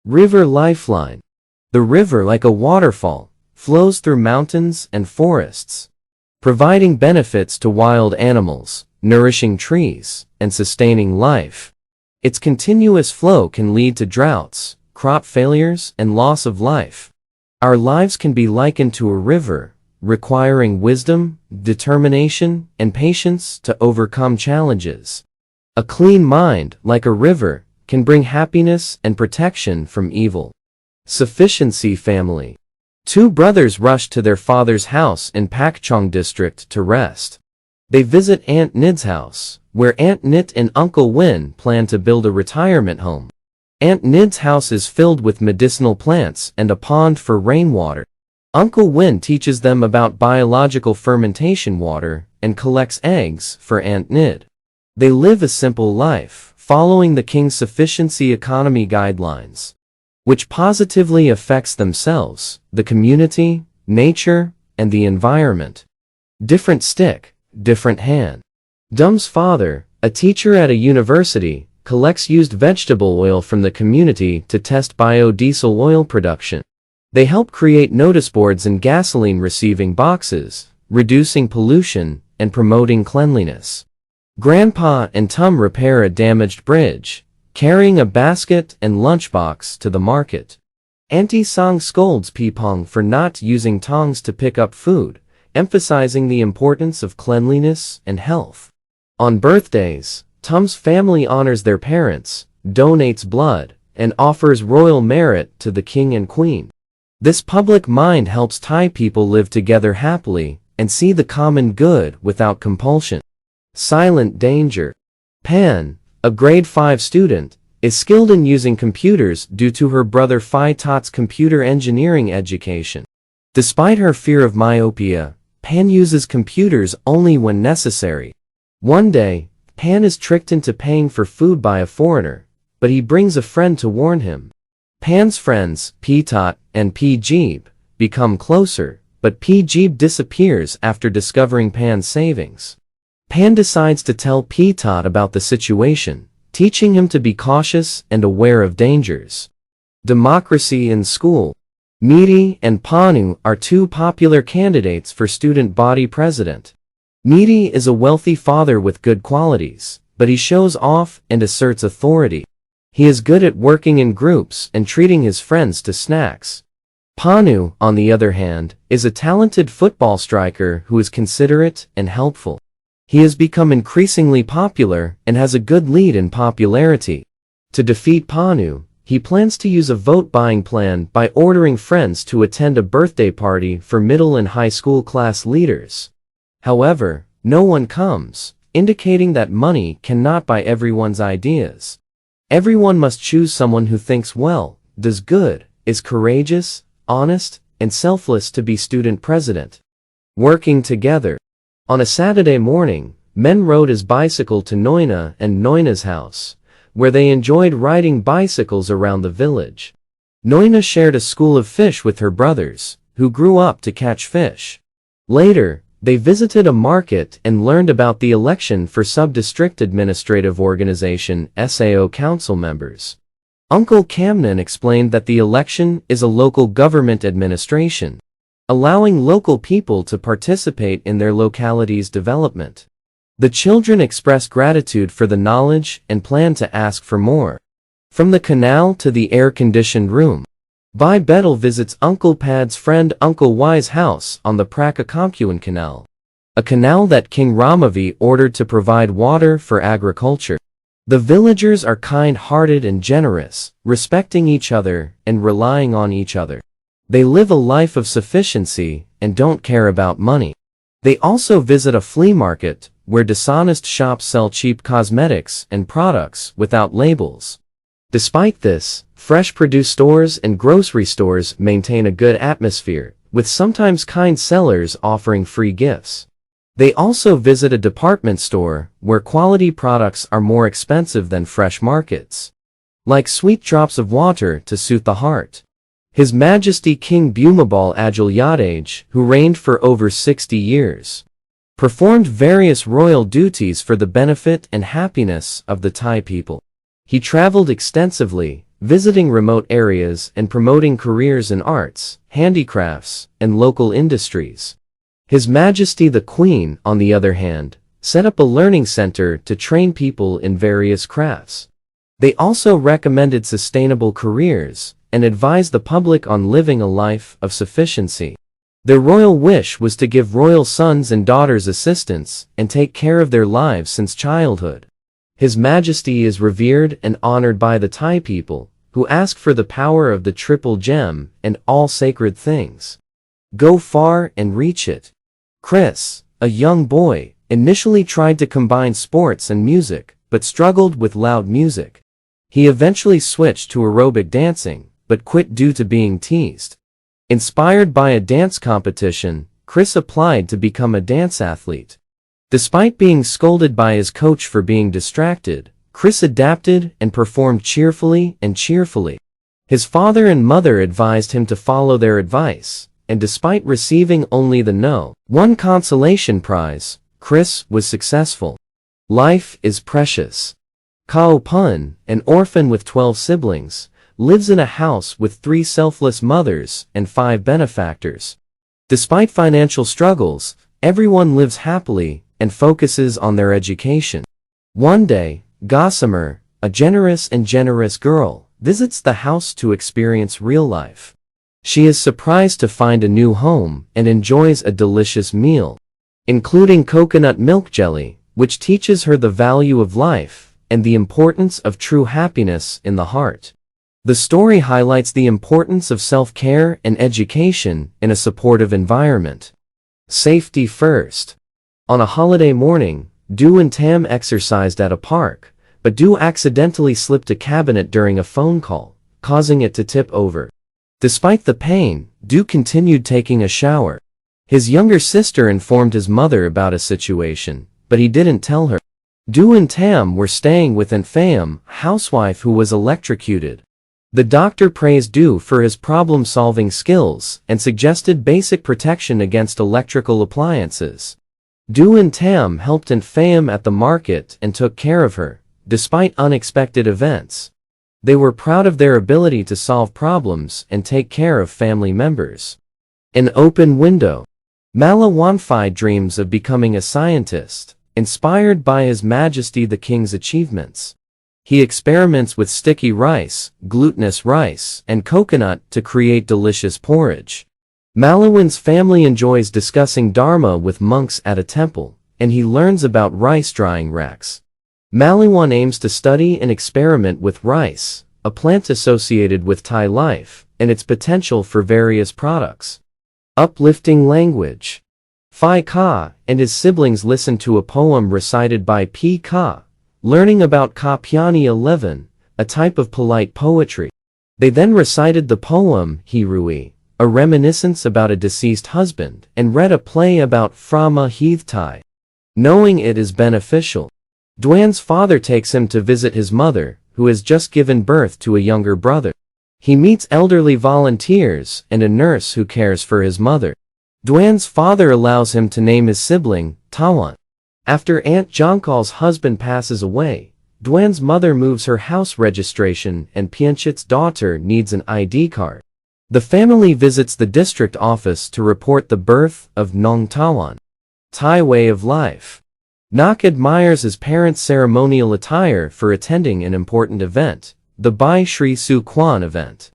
River Lifeline. The river, like a waterfall, flows through mountains and forests, providing benefits to wild animals, nourishing trees, and sustaining life. Its continuous flow can lead to droughts, crop failures, and loss of life. Our lives can be likened to a river, requiring wisdom, determination, and patience to overcome challenges. A clean mind, like a river, can bring happiness and protection from evil. Sufficiency Family. Two brothers rush to their father's house in Pakchong district to rest. They visit Aunt Nid's house, where Aunt Nid and Uncle Win plan to build a retirement home. Aunt Nid's house is filled with medicinal plants and a pond for rainwater. Uncle Win teaches them about biological fermentation water and collects eggs for Aunt Nid. They live a simple life, following the king's sufficiency economy guidelines, which positively affects themselves, the community, nature, and the environment. Different stick, different hand. Dum's father, a teacher at a university, collects used vegetable oil from the community to test biodiesel oil production. They help create notice boards and gasoline receiving boxes, reducing pollution and promoting cleanliness. Grandpa and Tum repair a damaged bridge, carrying a basket and lunchbox to the market. Auntie Song scolds Peepong for not using tongs to pick up food, emphasizing the importance of cleanliness and health. On birthdays, Tum's family honors their parents, donates blood, and offers royal merit to the king and queen. This public mind helps Thai people live together happily and see the common good without compulsion. Silent danger. Pan, a grade 5 student, is skilled in using computers due to her brother Phi Tat's computer engineering education. Despite her fear of myopia, Pan uses computers only when necessary. One day, Pan is tricked into paying for food by a foreigner, but he brings a friend to warn him. Pan's friends, P Tat and P Jeeb, become closer, but P Jeeb disappears after discovering Pan's savings. Pan decides to tell P Tat about the situation, teaching him to be cautious and aware of dangers. Democracy in school. Midi and Panu are two popular candidates for student body president. Midi is a wealthy father with good qualities, but he shows off and asserts authority. He is good at working in groups and treating his friends to snacks. Panu, on the other hand, is a talented football striker who is considerate and helpful. He has become increasingly popular and has a good lead in popularity. To defeat Panu, he plans to use a vote-buying plan by ordering friends to attend a birthday party for middle and high school class leaders. However, no one comes, indicating that money cannot buy everyone's ideas. Everyone must choose someone who thinks well, does good, is courageous, honest, and selfless to be student president. Working together. On a Saturday morning, Men rode his bicycle to Noina and Noina's house, where they enjoyed riding bicycles around the village. Noina shared a school of fish with her brothers, who grew up to catch fish. Later, they visited a market and learned about the election for Sub-District Administrative Organization (SAO) council members. Uncle Kamnan explained that the election is a local government administration, allowing local people to participate in their locality's development. The children express gratitude for the knowledge and plan to ask for more. From the canal to the air-conditioned room. Bai Betel visits Uncle Pad's friend Uncle Y's house on the Prakakonkuan Canal, a canal that King Ramavi ordered to provide water for agriculture. The villagers are kind-hearted and generous, respecting each other and relying on each other. They live a life of sufficiency and don't care about money. They also visit a flea market, where dishonest shops sell cheap cosmetics and products without labels. Despite this, fresh produce stores and grocery stores maintain a good atmosphere, with sometimes kind sellers offering free gifts. They also visit a department store, where quality products are more expensive than fresh markets. Like sweet drops of water to soothe the heart. His Majesty King Bhumibol Adulyadej, who reigned for over 60 years, performed various royal duties for the benefit and happiness of the Thai people. He traveled extensively, visiting remote areas and promoting careers in arts, handicrafts, and local industries. His Majesty the Queen, on the other hand, set up a learning center to train people in various crafts. They also recommended sustainable careers and advised the public on living a life of sufficiency. Their royal wish was to give royal sons and daughters assistance and take care of their lives since childhood. His Majesty is revered and honored by the Thai people, who ask for the power of the triple gem and all sacred things. Go far and reach it. Chris, a young boy, initially tried to combine sports and music, but struggled with loud music. He eventually switched to aerobic dancing, but quit due to being teased. Inspired by a dance competition, Chris applied to become a dance athlete. Despite being scolded by his coach for being distracted, Chris adapted and performed cheerfully and cheerfully. His father and mother advised him to follow their advice, and despite receiving only the No.1 consolation prize, Chris was successful. Life is precious. Kao Pun, an orphan with 12 siblings, lives in a house with 3 selfless mothers and 5 benefactors. Despite financial struggles, everyone lives happily and focuses on their education. One day, Gossamer, a generous girl, visits the house to experience real life. She is surprised to find a new home and enjoys a delicious meal, including coconut milk jelly, which teaches her the value of life and the importance of true happiness in the heart. The story highlights the importance of self-care and education in a supportive environment. Safety first. On a holiday morning, Do and Tam exercised at a park, but Do accidentally slipped a cabinet during a phone call, causing it to tip over. Despite the pain, Do continued taking a shower. His younger sister informed his mother about a situation, but he didn't tell her. Do and Tam were staying with Aunt Pham, housewife who was electrocuted. The doctor praised Do for his problem-solving skills and suggested basic protection against electrical appliances. Do and Tam helped Aunt Pham at the market and took care of her, despite unexpected events. They were proud of their ability to solve problems and take care of family members. An open window. Mala Wanphai dreams of becoming a scientist, inspired by His Majesty the King's achievements. He experiments with sticky rice, glutinous rice, and coconut to create delicious porridge. Malawan's family enjoys discussing Dharma with monks at a temple, and he learns about rice drying racks. Malawan aims to study and experiment with rice, a plant associated with Thai life, and its potential for various products. Uplifting language. Phai Ka and his siblings listen to a poem recited by P. Ka, learning about Ka Pyani 11, a type of polite poetry. They then recited the poem Hirui, a reminiscence about a deceased husband, and read a play about Frama Heath Thai. Knowing it is beneficial, Duan's father takes him to visit his mother, who has just given birth to a younger brother. He meets elderly volunteers and a nurse who cares for his mother. Duan's father allows him to name his sibling, Tawan. After Aunt Jonkal's husband passes away, Duan's mother moves her house registration and Pianchit's daughter needs an ID card. The family visits the district office to report the birth of Nong Tawan. Thai way of life. Nak admires his parents' ceremonial attire for attending an important event, the Bai Sri Su Kwan event.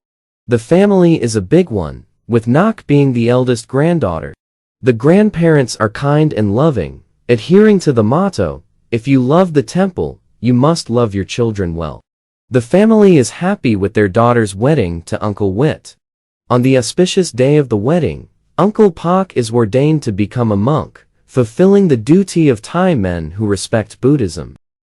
The family is a big one, with Nak being the eldest granddaughter. The grandparents are kind and loving, adhering to the motto, if you love the temple, you must love your children well. The family is happy with their daughter's wedding to Uncle Wit. On the auspicious day of the wedding, Uncle Pak is ordained to become a monk, fulfilling the duty of Thai men who respect Buddhism.